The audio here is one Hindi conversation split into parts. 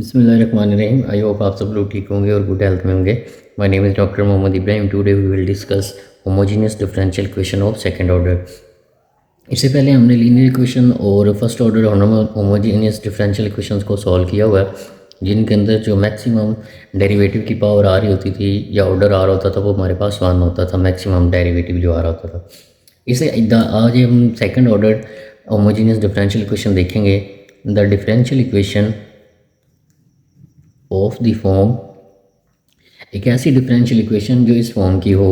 बिस्मिल्लाहिर्रहमानिर्रहीम। आई होप आप सब लोग ठीक होंगे और गुड हेल्थ में होंगे। My name is doctor Mohammed Ibrahim. Today we will discuss homogeneous differential equation of second order. इससे पहले हमने लीनियर इक्वेशन और first order homogeneous differential equations को सॉल्व किया हुआ है, जिनके अंदर जो मैक्सिमम डेरिवेटिव की पावर आ रही होती थी या ऑर्डर आ रहा होता था वो हमारे पास 1 होता था, मैक्सिमम डेरिवेटिव जो आ रहा होता था। इसे आज हम second order homogeneous differential equation देखेंगे। The differential equation of the form, एक ऐसी डिफरेंशियल इक्वेशन जो इस फॉर्म की हो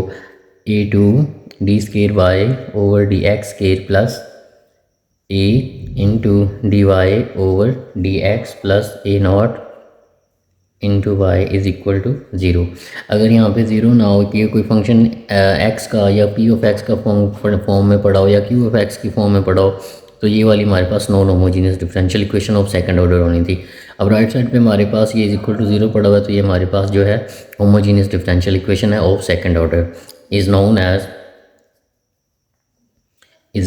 A two D square Y over D X square plus A into D Y over D X plus A naught into Y is equal to zero. अगर यहाँ पे ज़ीरो ना हो कि कोई फंक्शन एक्स का या पी ऑफ एक्स का फॉर्म में पड़ा हो या क्यू ऑफ एक्स की फॉर्म में पड़ा हो, तो ये वाली हमारे पास non homogeneous differential equation of second order होनी थी। अब राइट साइड पे हमारे पास ये इज इक्वल टू ज़ीरो पड़ा हुआ है, तो ये हमारे पास जो है होमोजीनियस डिफरेंशियल इक्वेशन है of second order, is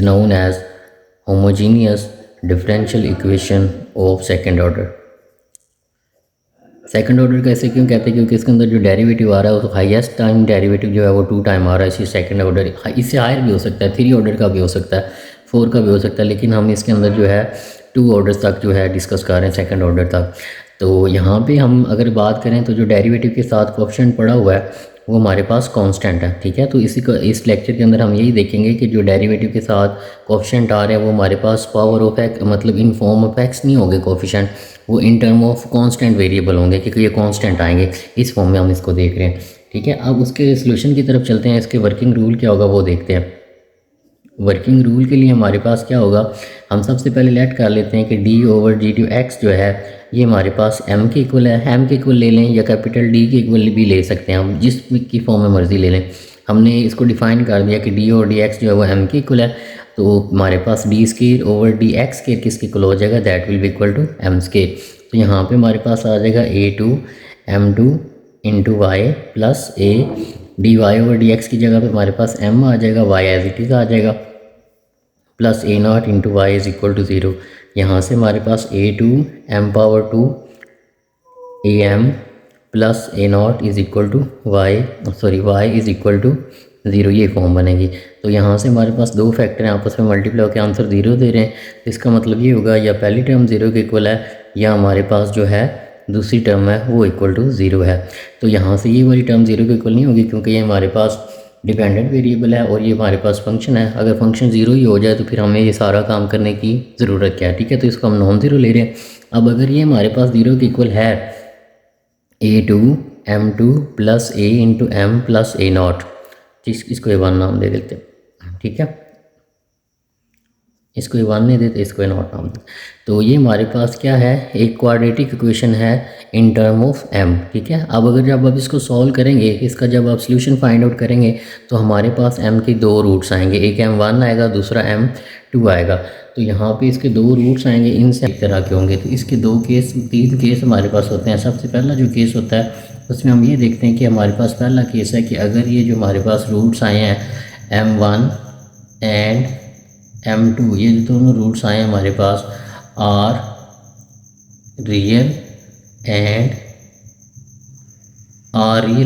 known as homogeneous differential equation of second order. Second order कैसे क्यों कहते हैं? क्योंकि इसके अंदर जो डेरिवेटिव आ रहा है वो तो हाईएस्ट टाइम डेरिवेटिव जो है वो 2 टाइम आ रहा है। इसी सेकंड ऑर्डर, इससे हायर भी हो सकता है, 3 ऑर्डर का भी हो सकता है, 4 का भी हो सकता है, लेकिन हम इसके अंदर जो है 2 ऑर्डर्स तक जो है डिस्कस कर रहे हैं, सेकंड ऑर्डर तक। तो यहाँ पे हम अगर बात करें तो जो डेरिवेटिव के साथ कोएफिशिएंट पड़ा हुआ है वो हमारे पास कांस्टेंट है, ठीक है। तो इस लेक्चर के अंदर हम यही देखेंगे कि जो डेरिवेटिव के साथ कोएफिशिएंट आ रहे हैं वो हमारे पास पावर ऑफ एक्स, मतलब इन फॉर्म ऑफ एक्स नहीं होंगे कोएफिशिएंट, वो in term of constant variable होंगे, क्योंकि ये कांस्टेंट आएंगे। इस फॉर्म में हम इसको देख रहे हैं, ठीक है। अब उसके सोल्यूशन की तरफ चलते हैं। इसके वर्किंग रूल क्या होगा वो देखते हैं। वर्किंग रूल के लिए हमारे पास क्या होगा, हम सबसे पहले लेट कर लेते हैं कि D over D two X जो है ये हमारे पास एम के इक्वल है। एम के इक्वल ले लें या कैपिटल डी के इक्वल भी ले सकते हैं, हम जिस की फॉर्म में मर्जी ले लें। हमने इसको डिफाइन कर दिया कि डी ओवर डी एक्स जो है वो एम के इक्वल है, तो हमारे पास D square over D X square किसके इक्वल हो जाएगा, that will be equal to M square. तो यहाँ पे हमारे पास आ जाएगा A two M two into Y plus A D Y over D X की जगह पे हमारे पास एम आ जाएगा, वाई एज इट इज़ आ जाएगा, plus A naught into Y is equal to zero. यहाँ से हमारे पास ए two M power two A M plus A naught is equal to Y is equal to zero, ये फॉर्म बनेगी। तो यहाँ से हमारे पास 2 फैक्टर हैं, आपस में मल्टीप्लाई होकर आंसर 0 दे रहे हैं। तो इसका मतलब ये होगा या पहली टर्म 0 के इक्वल है या हमारे पास जो है दूसरी टर्म है वो इक्वल टू 0 है। तो यहाँ से ये वाली टर्म 0 के इक्वल नहीं होगी, क्योंकि ये हमारे पास डिपेंडेंट वेरिएबल है और ये हमारे पास फंक्शन है। अगर फंक्शन 0 ही हो जाए तो फिर हमें ये सारा काम करने की ज़रूरत क्या है, ठीक है। तो इसको हम नॉन ज़ीरो ले रहे हैं। अब अगर ये हमारे पास 0 के इक्वल है A two M two plus A into M plus A naught, इसको ए वन नाम दे देते हैं, ठीक है। इसको ए वन नहीं देते, इसको ए नॉट नाम देते। तो ये हमारे पास क्या है, एक क्वाड्रेटिक इक्वेशन है इन टर्म ऑफ एम, ठीक है। अब अगर जब आप इसको सॉल्व करेंगे, इसका जब आप सोल्यूशन फाइंड आउट करेंगे तो हमारे पास एम के 2 रूट्स आएंगे, एक एम वन आएगा, दूसरा एम टू आएगा। तो यहाँ पे इसके 2 रूट्स आएंगे, इनसे एक तरह के होंगे। तो इसके 3 केस हमारे पास होते हैं। सबसे पहला जो केस होता है उसमें हम ये देखते हैं कि हमारे पास पहला केस है कि अगर ये जो हमारे पास रूट्स आए हैं M one and M two, ये जो दोनों रूट्स आए हैं हमारे पास आर रियल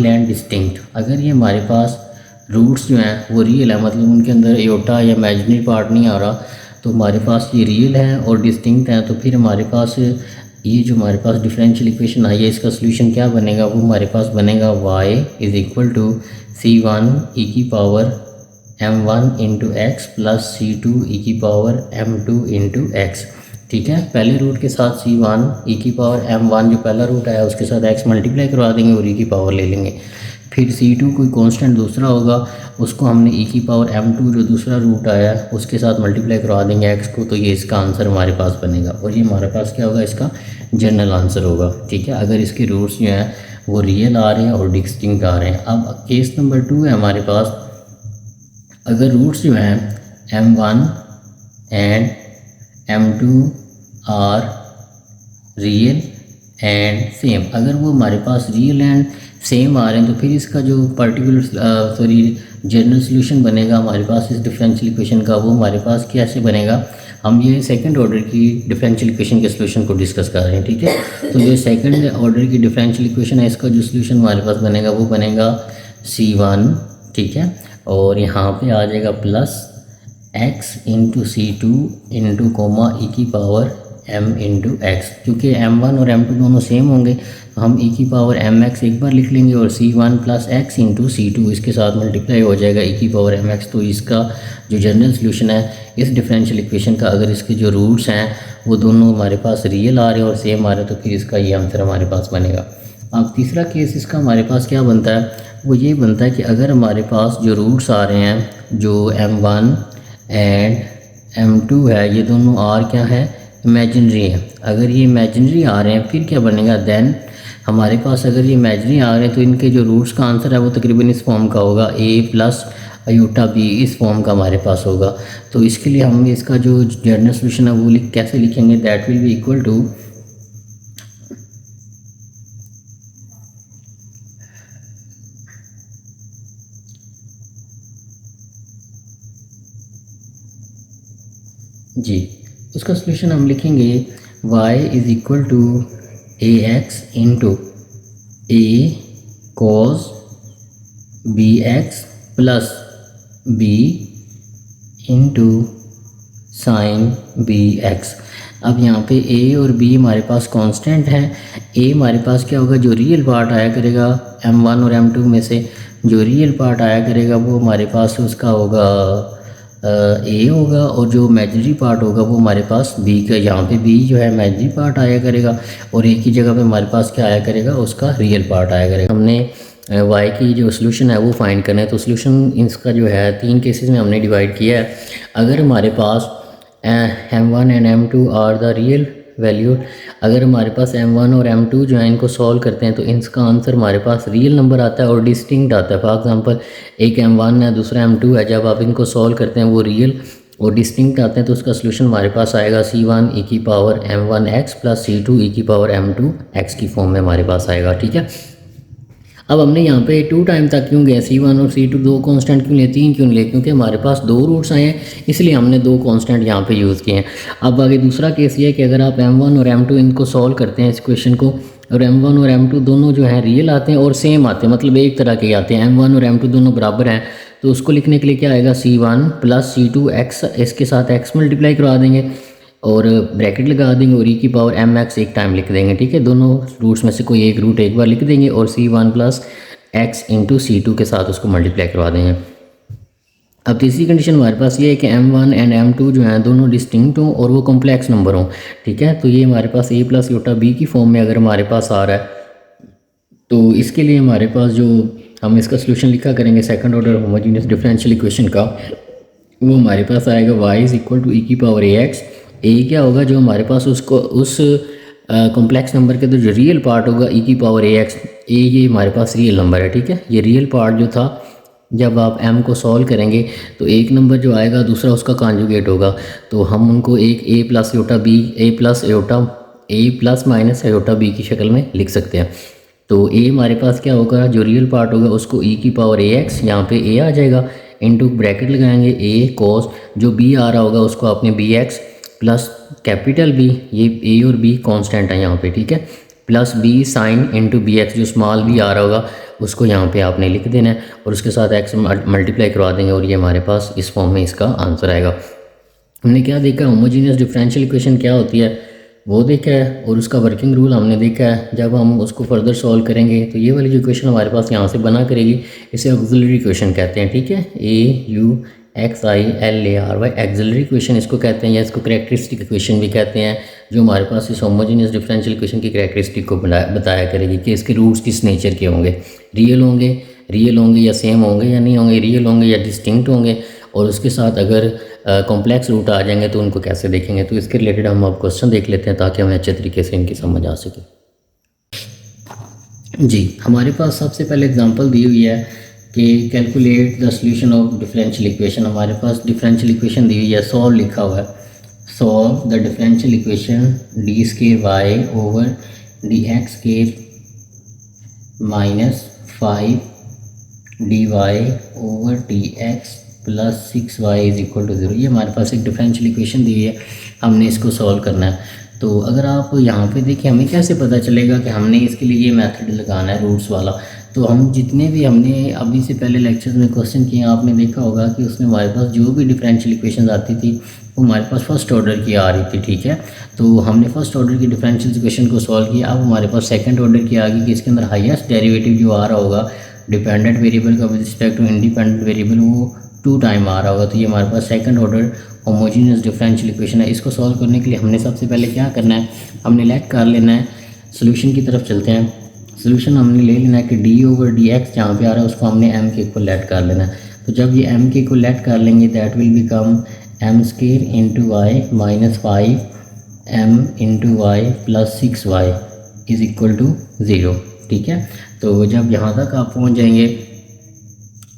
एंड डिस्टिंक्ट। अगर ये हमारे पास रूट्स जो हैं वो रियल है, मतलब उनके अंदर एयोटा या इमेजिनरी पार्ट नहीं आ रहा, तो हमारे पास ये रियल है और डिस्टिंक्ट हैं, तो फिर हमारे पास ये जो हमारे पास डिफरेंशियल इक्वेशन आई है इसका सोल्यूशन क्या बनेगा, वो हमारे पास बनेगा y is equal to C one E की power M one into X plus C two E की power M two into X, ठीक है। पहले रूट के साथ सी वन ई की पावर एम वन जो पहला रूट आया उसके साथ एक्स मल्टीप्लाई करवा देंगे और ई की पावर ले लेंगे। फिर सी टू कोई कांस्टेंट दूसरा होगा, उसको हमने ई की पावर एम टू जो दूसरा रूट आया उसके साथ मल्टीप्लाई करवा देंगे एक्स को, तो ये इसका आंसर हमारे पास बनेगा और ये हमारे पास क्या होगा, इसका जनरल आंसर होगा, ठीक है। अगर इसके रूट्स जो हैं वो रियल आ रहे हैं और डिस्टिंक्ट आ रहे हैं। अब केस नंबर 2 है हमारे पास, अगर रूट्स जो हैं M one and M two are real and same, अगर वो हमारे पास रियल एंड सेम आ रहे हैं तो फिर इसका जो जनरल सोल्यूशन बनेगा हमारे पास इस डिफरेंशियल इक्वेशन का, वो हमारे पास कैसे बनेगा, हम ये सेकंड ऑर्डर की डिफरेंशियल इक्वेशन के सोल्यूशन को डिस्कस कर रहे हैं, ठीक है। तो जो सेकंड ऑर्डर की डिफरेंशियल इक्वेशन है, इसका जो सोल्यूशन हमारे पास बनेगा वो बनेगा C1, ठीक है। और यहाँ पे आ जाएगा plus x into C2 into comma E की पावर m इंटू एक्स। क्योंकि m1 और m2 दोनों सेम होंगे तो हम e की पावर mx एक बार लिख लेंगे और C1 plus x into C2 इसके साथ मल्टीप्लाई हो जाएगा e की पावर mx। तो इसका जो जनरल सोल्यूशन है इस डिफरेंशियल इक्वेशन का, अगर इसके जो रूट्स हैं वो दोनों हमारे पास रियल आ रहे हैं और सेम आ रहे हैं, तो फिर इसका ये आंसर हमारे पास बनेगा। अब तीसरा केस इसका हमारे पास क्या बनता है, वो ये बनता है कि अगर हमारे पास जो रूट्स आ रहे हैं, जो m1 एंड m2 है, ये दोनों आर क्या है, इमेजिनरी है। अगर ये इमेजिनरी आ रहे हैं फिर क्या बनेगा, देन हमारे पास अगर ये इमेजिनरी आ रहे हैं तो इनके जो रूट्स का आंसर है वो तकरीबन इस फॉर्म का होगा, a प्लस अयूटा b इस फॉर्म का हमारे पास होगा। तो इसके लिए हम इसका जो जनरल सोल्यूशन है वो कैसे लिखेंगे, that will be equal to G, उसका सोल्यूशन हम लिखेंगे y is equal to A X into A cos B X plus B into sine B X. अब यहाँ पे a और b हमारे पास कांस्टेंट हैं। a हमारे पास क्या होगा, जो रियल पार्ट आया करेगा m1 और m2 में से, जो रियल पार्ट आया करेगा वो हमारे पास उसका होगा ए होगा, और जो इमेजिनरी पार्ट होगा वो हमारे पास बी का, यहाँ पे बी जो है इमेजिनरी पार्ट आया करेगा और एक ही जगह पे हमारे पास क्या आया करेगा, उसका रियल पार्ट आया करेगा। हमने वाई की जो सोल्यूशन है वो फाइंड करना है। तो सोल्यूशन इसका जो है 3 केसेस में हमने डिवाइड किया है। अगर हमारे पास m1 and m2 are the real value, अगर हमारे पास m1 और m2 जो है इनको सॉल्व करते हैं तो इसका आंसर हमारे पास रियल नंबर आता है और डिस्टिंक्ट आता है। फॉर एग्जांपल एक m1 है दूसरा m2 है, जब आप इनको सॉल्व करते हैं वो रियल और डिस्टिंक्ट आते हैं तो उसका सोल्यूशन हमारे पास आएगा C1 e की power m1x plus C2 e की पावर m2x की फॉर्म में हमारे पास आएगा, ठीक है। अब हमने यहाँ पे 2 टाइम तक क्यों गए, C1 और C2 दो कांस्टेंट क्यों लिए, 3 क्यों लिए, क्योंकि हमारे पास 2 रूट्स आए हैं इसलिए हमने 2 कांस्टेंट यहाँ पे यूज़ किए हैं। अब आगे दूसरा केस ये है कि अगर आप m1 और m2 इनको सॉल्व करते हैं इस क्वेश्चन को, और m1 और m2 दोनों जो हैं रियल आते हैं और सेम आते हैं, मतलब एक तरह के आते हैं, m1 और m2 दोनों बराबर हैं, तो उसको लिखने के लिए क्या आएगा, C1 प्लस C2 x, इसके साथ x मल्टीप्लाई करवा देंगे और ब्रैकेट लगा देंगे और e की पावर mx एक टाइम लिख देंगे, ठीक है। दोनों रूट्स में से कोई एक रूट एक बार लिख देंगे और C1 plus x into C2 के साथ उसको मल्टीप्लाई करवा देंगे। अब तीसरी कंडीशन हमारे पास ये है कि m1 एंड m2 जो हैं दोनों डिस्टिंक्ट हों और वो कॉम्प्लेक्स नंबर हों, ठीक है। तो ये हमारे पास a प्लस योटा b की फॉर्म में अगर हमारे पास आ रहा है तो इसके लिए हमारे पास जो हम इसका सोल्यूशन लिखा करेंगे second order homogeneous differential equation का, वो हमारे पास आएगा y is equal to e की पावर ax। a क्या होगा, जो हमारे पास उसको उस कॉम्प्लेक्स नंबर के तो जो रियल पार्ट होगा e की पावर ax, ये हमारे पास रियल नंबर है, ठीक है। ये रियल पार्ट जो था जब आप m को सॉल्व करेंगे तो एक नंबर जो आएगा दूसरा उसका कॉन्जुगेट होगा, तो हम उनको एक a plus iota b, a plus iota a plus minus iota b की शक्ल में लिख सकते हैं। तो a हमारे पास क्या होगा, जो रियल पार्ट होगा उसको e की पावर ax, यहाँ पे a आ जाएगा, इनटू ब्रैकेट लगाएंगे a कॉस, जो b आ रहा होगा उसको आपने bx प्लस कैपिटल B, ये a और b कांस्टेंट है यहाँ पे, ठीक है, plus b sine into B X, जो स्मॉल b आ रहा होगा उसको यहाँ पे आपने लिख देना है और उसके साथ x मल्टीप्लाई करवा देंगे और ये हमारे पास इस फॉर्म में इसका आंसर आएगा। हमने क्या देखा, होमोजेनियस डिफरेंशियल इक्वेशन क्या होती है वो देखा है और उसका वर्किंग रूल हमने देखा है। जब हम उसको फर्दर सॉल्व करेंगे तो ये वाली जो इक्वेशन हमारे पास यहाँ से बना करेगी, इसे ऑक्सिलरी इक्वेशन कहते हैं, ठीक है। AUXILARY ऑक्सिलरी इक्वेशन इसको कहते हैं, या इसको कैरेक्टरिस्टिक इक्वेशन भी कहते हैं, जो हमारे पास इस होमोजेनियस डिफरेंशियल इक्वेशन की कैरेक्टरिस्टिक को बताया करेगी कि इसके रूट्स किस नेचर के होंगे, रियल होंगे या सेम होंगे या नहीं होंगे, रियल होंगे या डिस्टिंक्ट होंगे, और उसके साथ अगर कॉम्प्लेक्स रूट आ जाएंगे तो उनको कैसे देखेंगे। तो इसके रिलेटेड हम अब क्वेश्चन देख लेते हैं ताकि हमें अच्छे तरीके से इनकी समझ आ सके। जी, हमारे पास सबसे पहले एग्जांपल दी हुई है कि calculate the solution of differential equation. हमारे पास डिफरेंशियल इक्वेशन दी हुई है, सॉल्व लिखा हुआ है, solve the differential equation D square Y over D X square minus 5 dy over D X plus 6y is equal to 0। ये हमारे पास एक डिफरेंशियल इक्वेशन दी है, हमने इसको सॉल्व करना है। तो अगर आप यहाँ पे देखें, हमें कैसे पता चलेगा कि हमने इसके लिए ये मेथड लगाना है रूट्स वाला। तो हम जितने भी हमने अभी से पहले लेक्चर्स में क्वेश्चन किए, आपने देखा होगा कि उसमें हमारे पास जो भी डिफरेंशियल इक्वेशन आती थी वो हमारे पास फर्स्ट ऑर्डर की आ रही थी, ठीक है। तो हमने फर्स्ट ऑर्डर की डिफरेंशियल इक्वेशन को सॉल्व किया। अब हमारे पास सेकंड ऑर्डर की आ गई कि इसके अंदर हाईएस्ट डेरिवेटिव जो आ रहा होगा डिपेंडेंट वेरिएबल का with respect to independent variable, वो 2 टाइम आ रहा होगा। तो ये हमारे पास second order homogeneous differential equation है। इसको सॉल्व करने के लिए हमने सबसे पहले क्या करना है, हमने लेट कर लेना है, सोल्यूशन की तरफ चलते हैं। सोल्यूशन हमने ले लेना है कि d/dx जहाँ पे आ रहा है उसको हमने m के इक्वल लेट कर लेना है। तो जब ये m के इक्वल लेट कर लेंगे that will become m² into Y minus 5m into Y plus 6y is equal to 0, ठीक है। तो जब यहाँ तक आप पहुँच जाएंगे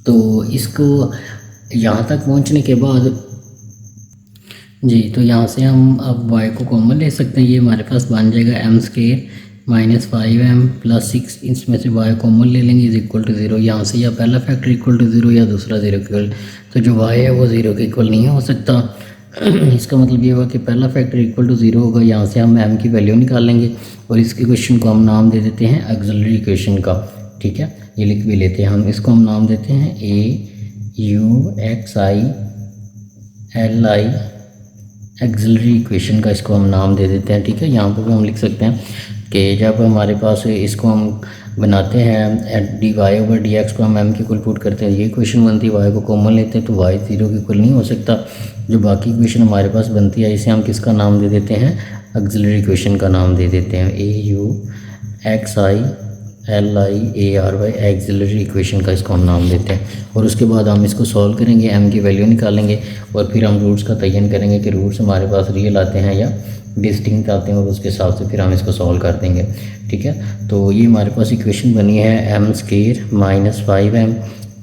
तो इसको यहाँ तक पहुँचने के बाद जी, तो यहाँ से हम अब y को कॉमन ले सकते हैं। ये हमारे पास बन जाएगा m² माइनस 5m प्लस 6, इसमें से y कॉमन ले लेंगे इज इक्वल टू 0। यहाँ से या पहला फैक्टर इक्वल टू 0 या दूसरा 0 के इक्वल, तो जो y है वो 0 के इक्वल नहीं हो सकता। इसका मतलब ये होगा कि पहला फैक्टर इक्वल टू 0 होगा। यहाँ से हम m की वैल्यू निकाल लेंगे और इस इक्वेशन को हम नाम दे देते हैं ऑक्सिलरी इक्वेशन का, ठीक है। ये लिख भी लेते हैं हम, इसको हम नाम देते हैं AUXILI ऑक्सिलरी इक्वेशन का, इसको हम नाम दे देते हैं, ठीक है। यहाँ पर भी हम लिख सकते हैं कि जब हमारे पास इसको हम बनाते हैं dy/dx को हम m के इक्वल पुट करते हैं, ये इक्वेशन बनती है। y को कॉमन लेते हैं तो y 0 के इक्वल नहीं हो सकता। जो बाकी इक्वेशन हमारे पास बनती है इसे हम किसका नाम दे देते हैं, ऑक्सिलरी इक्वेशन का नाम दे देते हैं, AUXILI ऑक्सिलरी इक्वेशन का इसको हम नाम देते हैं। और उसके बाद हम इसको सॉल्व करेंगे, m की वैल्यू निकालेंगे और फिर हम रूट्स का तयन करेंगे कि रूट्स हमारे पास रियल आते हैं या डिस्टिंक्ट आते हैं, और उसके हिसाब से फिर हम इसको सॉल्व कर देंगे, ठीक है। तो ये हमारे पास इक्वेशन बनी है m² minus 5m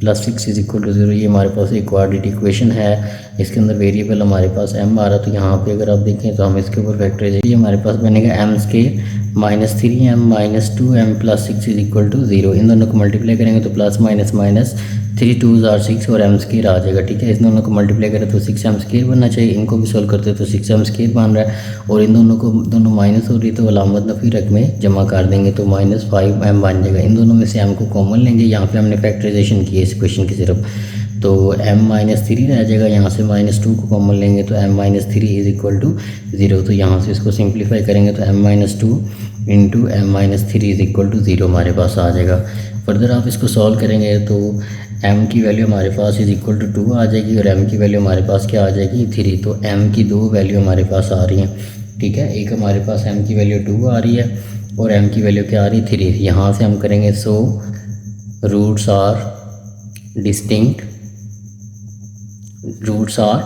plus 6 is equal to 0। ये हमारे पास एक क्वाड्रेटिक इक्वेशन है, इसके अंदर वेरिएबल हमारे पास m आ रहा। तो यहाँ पे अगर आप देखें तो हम इसके ऊपर फैक्टराइज, ये हमारे पास बनेगा m² minus 3m minus 2m plus 6 is equal to 0। इन दोनों को मल्टीप्लाई करेंगे तो plus minus minus 3 2s are 6 और m² आ जाएगा, ठीक है। इस दोनों को मल्टीप्लाई करें तो 6m² बनना चाहिए। इनको भी सोल्व करते तो 6m² बन रहा है और इन दोनों को दोनों माइनस हो रही है तो अलामत नफी रक में जमा कर देंगे तो माइनस 5m बन जाएगा। इन दोनों में से m को कॉमन लेंगे, यहाँ पे हमने फैक्टराइजेशन की है इस क्वेश्चन की सिर्फ, तो m-3 रह जाएगा। यहाँ से -2 को कॉमन लेंगे तो m-3 इज इक्वल टू 0। तो यहाँ से इसको सिंप्लीफाई करेंगे तो m-2 into m-3 is equal to 0 हमारे पास आ जाएगा। फर्दर आप इसको सॉल्व करेंगे तो m की वैल्यू हमारे पास इज इक्वल टू 2 आ जाएगी और m की वैल्यू हमारे पास क्या आ जाएगी 3। तो m की 2 वैल्यू हमारे पास आ रही हैं, ठीक है। एक हमारे पास m की वैल्यू 2 आ रही है और m की वैल्यू क्या आ रही है 3। यहाँ से हम करेंगे so roots are distinct, roots are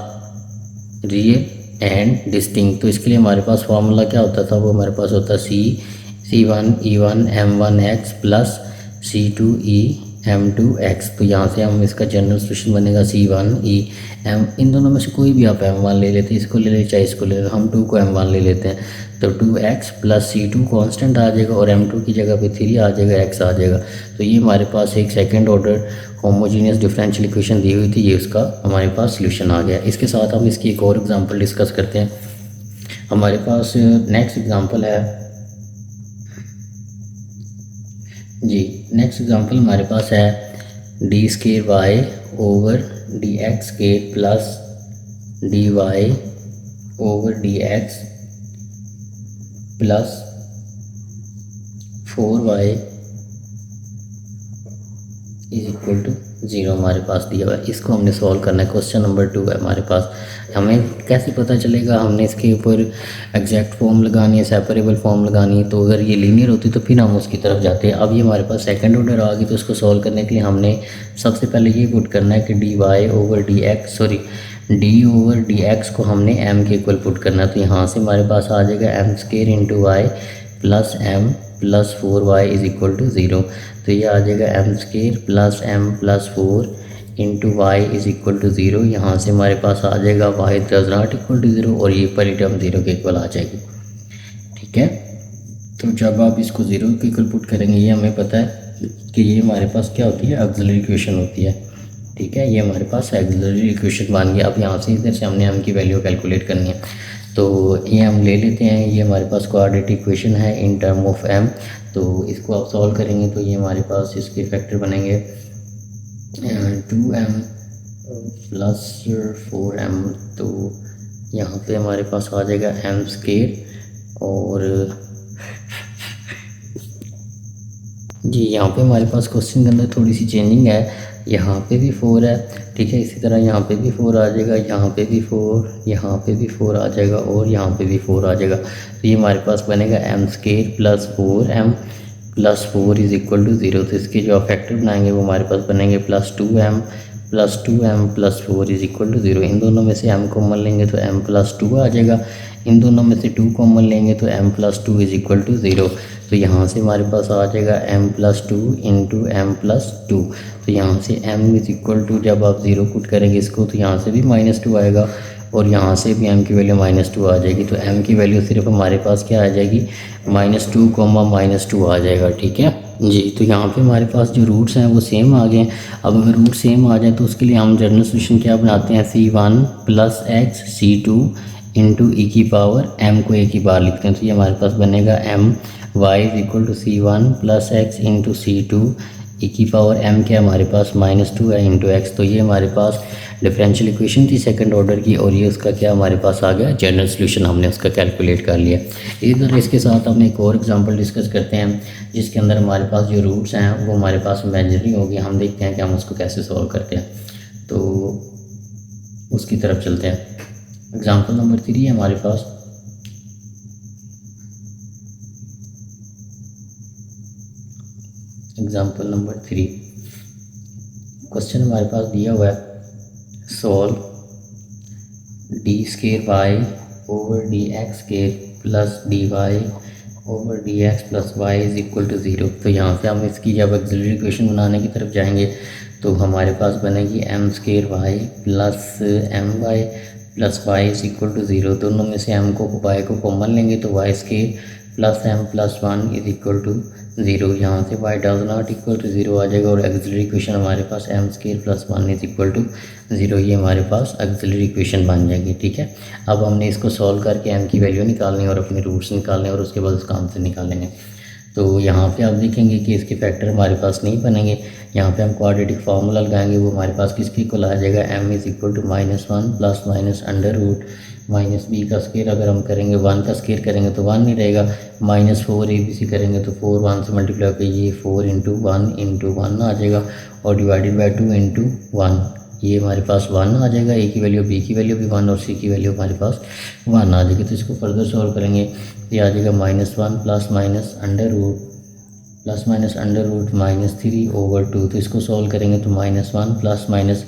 real and distinct. तो इसके लिए हमारे पास फार्मूला क्या होता था, वो हमारे पास होता C1 E1 M1x plus C2 E M2x। तो यहाँ से हम इसका जनरल सोल्यूशन बनेगा C1 E M, इन दोनों में से कोई भी आप M1 ले लेते हैं, इसको ले लेते चाहे इसको ले लेते, हम 2 को M1 ले लेते हैं तो 2x प्लस C2 कांस्टेंट आ जाएगा और M2 की जगह पे 3 आ जाएगा, x आ जाएगा। तो ये हमारे पास एक second order homogeneous differential equation दी हुई थी, ये उसका हमारे पास सोल्यूशन आ गया। इसके साथ हम इसकी एक और एग्जांपल डिस्कस करते हैं। हमारे पास नेक्स्ट एग्जांपल है जी, नेक्स्ट एग्जांपल हमारे पास है d² over dx² plus dy over dx plus 4y is equal to 0 हमारे पास दिया हुआ है। इसको हमने सॉल्व करना है, क्वेश्चन नंबर 2 है हमारे पास। हमें कैसे पता चलेगा, हमने इसके ऊपर एग्जैक्ट फॉर्म लगानी है, सेपरेबल फॉर्म लगानी है। तो अगर ये लीनियर होती तो फिर हम उसकी तरफ जाते हैं। अब ये हमारे पास सेकंड ऑर्डर आ गई तो उसको सॉल्व करने के लिए हमने सबसे पहले ये पुट करना है कि dy over d over dx को हमने m के इक्वल पुट करना है। तो यहाँ से हमारे पास आ जाएगा m² into y plus m plus 4y is equal to 0। तो ये आ जाएगा m² plus m plus 4 into Y is equal to 0। यहाँ से हमारे पास आ जाएगा y does not equal to 0 और ये पहली टर्म 0 के इक्वल आ जाएगी, ठीक है। तो जब आप इसको 0 के इक्वल पुट करेंगे, ये हमें पता है कि ये हमारे पास क्या होती है, ऑक्सिलरी इक्वेशन होती है, ठीक है, ये हमारे पास एक्सिलरी इक्वेशन बन गया। अब यहाँ से इधर से हमने m की वैल्यू कैलकुलेट करनी है, तो ये हम ले लेते हैं। ये हमारे पास क्वाड्रेटिक इक्वेशन है इन टर्म ऑफ m, तो इसको आप सॉल्व करेंगे तो ये हमारे पास इसके फैक्टर बनेंगे 2m प्लस 4m, तो यहाँ पे हमारे पास आ जाएगा m स्क्वायर, और जी यहाँ पे हमारे पास क्वेश्चन के अंदर थोड़ी सी चेंजिंग है, यहाँ पे भी 4 है, ठीक है, इसी तरह यहाँ पे भी 4 आ जाएगा, यहाँ पे भी 4, यहाँ पे भी 4 आ जाएगा, और यहाँ पे भी 4 आ जाएगा। तो ये हमारे पास बनेगा m square plus 4m plus 4 is equal to 0। तो इसके जो आप फैक्टर बनाएंगे वो हमारे पास बनेंगे plus 2m plus 4 is equal to 0। इन दोनों में से m कॉमन लेंगे तो m प्लस 2 आ जाएगा, इन दोनों में से 2 कॉमन लेंगे तो m plus 2 is equal to 0। तो यहाँ से हमारे पास आ जाएगा m plus 2 into M plus 2। तो यहाँ से m इज इक्वल टू, जब आप 0 पुट करेंगे इसको तो यहाँ से भी -2 आएगा, और यहाँ से भी m की वैल्यू -2 आ जाएगी। तो m की वैल्यू सिर्फ हमारे पास क्या आ जाएगी, -2 -2 आ जाएगा, ठीक है जी। तो यहाँ पे हमारे पास जो रूट्स हैं वो सेम आ गए हैं। अब अगर रूट सेम आ जाए तो उसके लिए हम जनरल सोल्यूशन क्या बनाते हैं, c1 plus x c2 into ई की पावर m को एक ही बार लिखते हैं। तो ये हमारे पास बनेगा m y is equal to c1 plus X into c2 E की पावर m क्या हमारे पास -2 है इंटू x। तो ये हमारे पास डिफरेंशियल इक्वेशन थी सेकंड ऑर्डर की, और ये उसका क्या हमारे पास आ गया जनरल सॉल्यूशन, हमने उसका कैलकुलेट कर लिया। इधर इसके साथ हम एक और एग्जांपल डिस्कस करते हैं जिसके अंदर हमारे पास जो रूट्स हैं वो हमारे पास इमेजिनरी होगी। हम देखते हैं कि हम उसको कैसे सॉल्व करते हैं, तो उसकी तरफ चलते हैं। एग्जाम्पल नंबर 3 है हमारे पास। एग्जाम्पल नंबर 3 क्वेश्चन हमारे पास दिया हुआ है, solve D square Y over D X square plus D Y over D X plus Y is equal to 0। तो यहाँ से हम इसकी जब एक्सिलरी इक्वेशन बनाने की तरफ जाएंगे तो हमारे पास बनेगी m square Y plus m Y plus Y is equal to 0। दोनों में से m को y को कॉमन लेंगे तो Y square plus m plus 1 is equal to 0। यहाँ से y does not equal to 0 आ जाएगा, और एक्सिलरी इक्वेशन हमारे पास m square plus 1 is equal to 0, ये हमारे पास एक्सिलरी इक्वेशन बन जाएगी, ठीक है। अब हमने इसको सॉल्व करके m की वैल्यू निकालनी है और अपने रूट्स निकालने और उसके बाद उसका आंसर निकालेंगे। तो यहाँ पे आप देखेंगे कि इसके फैक्टर हमारे पास नहीं बनेंगे। यहाँ पे हम क्वाड्रेटिक फार्मूला लगाएंगे, वो हमारे पास किसके इक्वल आ जाएगा, m is equal to -1 plus minus under root minus B का स्केयर। अगर हम करेंगे 1 का स्केयर करेंगे तो 1 नहीं रहेगा, -4 ABC करेंगे तो 4 1 से मल्टीप्लाई होकर ये 4 इंटू 1 आ जाएगा, और डिवाइडेड बाई 2 इंटू 1 ये हमारे पास 1 आ जाएगा। ए की वैल्यू, बी की वैल्यू भी 1 और सी की वैल्यू हमारे पास 1 आ जाएगी। तो इसको फर्दर सॉल्व करेंगे, ये आ जाएगा -1 plus minus under root -3 over 2। तो इसको सॉल्व करेंगे तो -1 प्लस माइनस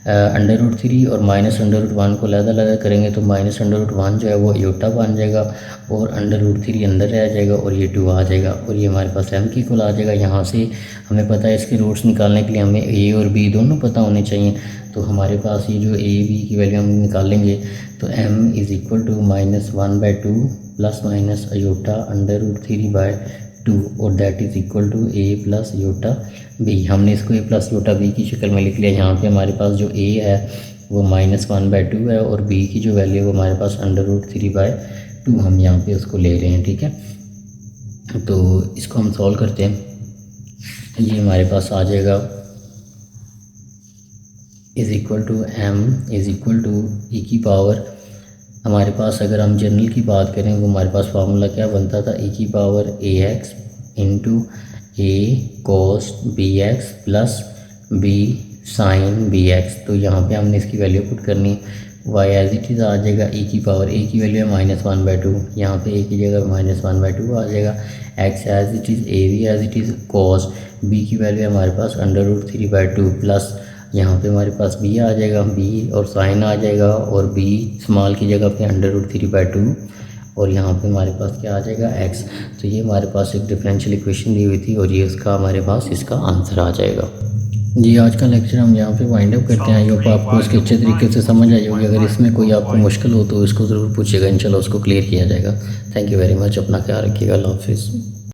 अंडर रूट 3 और माइनस अंडर रूट 1 को अलग करेंगे तो माइनस अंडर रूट 1 जो है वो योटा बन जाएगा, और अंडर रूट 3 अंदर रह जाएगा, और ये 2 आ जाएगा, और ये हमारे पास m की इक्वल आ जाएगा। यहाँ से हमें पता है इसके रूट्स निकालने के लिए हमें a और b दोनों पता होने चाहिए। तो हमारे पास ये जो a b की वैल्यू हम निकालेंगे तो m is equal to -1/2 plus minus iota under root 3/2, और that is equal to a plus iota b। हमने इसको a प्लस योटा b की शक्ल में लिख लिया। यहाँ पे हमारे पास जो a है वो -1/2 है, और b की जो वैल्यू है वो हमारे पास अंडर रूट 3/2 हम यहाँ पे उसको ले रहे हैं, ठीक है। तो इसको हम सॉल्व करते हैं, ये हमारे पास आ जाएगा is equal to m is equal to E की पावर, हमारे पास अगर हम जनरल की बात करें वो हमारे पास फार्मूला क्या बनता था, ई की power ax into a cos bx plus b sin bx। तो यहाँ पे हमने इसकी वैल्यू पुट करनी, y एज इट इज़ आ जाएगा e की पावर, a की वैल्यू है -1/2, यहाँ पे a की जगह -1/2 आ जाएगा, x as it is, a भी as it is, cos b की वैल्यू है हमारे पास अंडर रूट 3/2 प्लस यहाँ पे हमारे पास b आ जाएगा, b और साइन आ जाएगा, और b स्मॉल की जगह पे अंडर रूट 3/2, और यहाँ पे हमारे पास क्या आ जाएगा x। तो ये हमारे पास एक डिफरेंशियल इक्वेशन दी हुई थी, और ये उसका हमारे पास इसका आंसर आ जाएगा। जी आज का लेक्चर हम यहाँ पे वाइंड अप करते हैं। आई होप आपको इसके अच्छे तरीके से समझ आई होगी। अगर इसमें कोई आपको मुश्किल हो तो इसको ज़रूर पूछिएगा, इंशाल्लाह उसको क्लियर किया जाएगा। थैंक यू वेरी मच, अपना ख्याल रखिएगा, अल्लाह हाफिज़।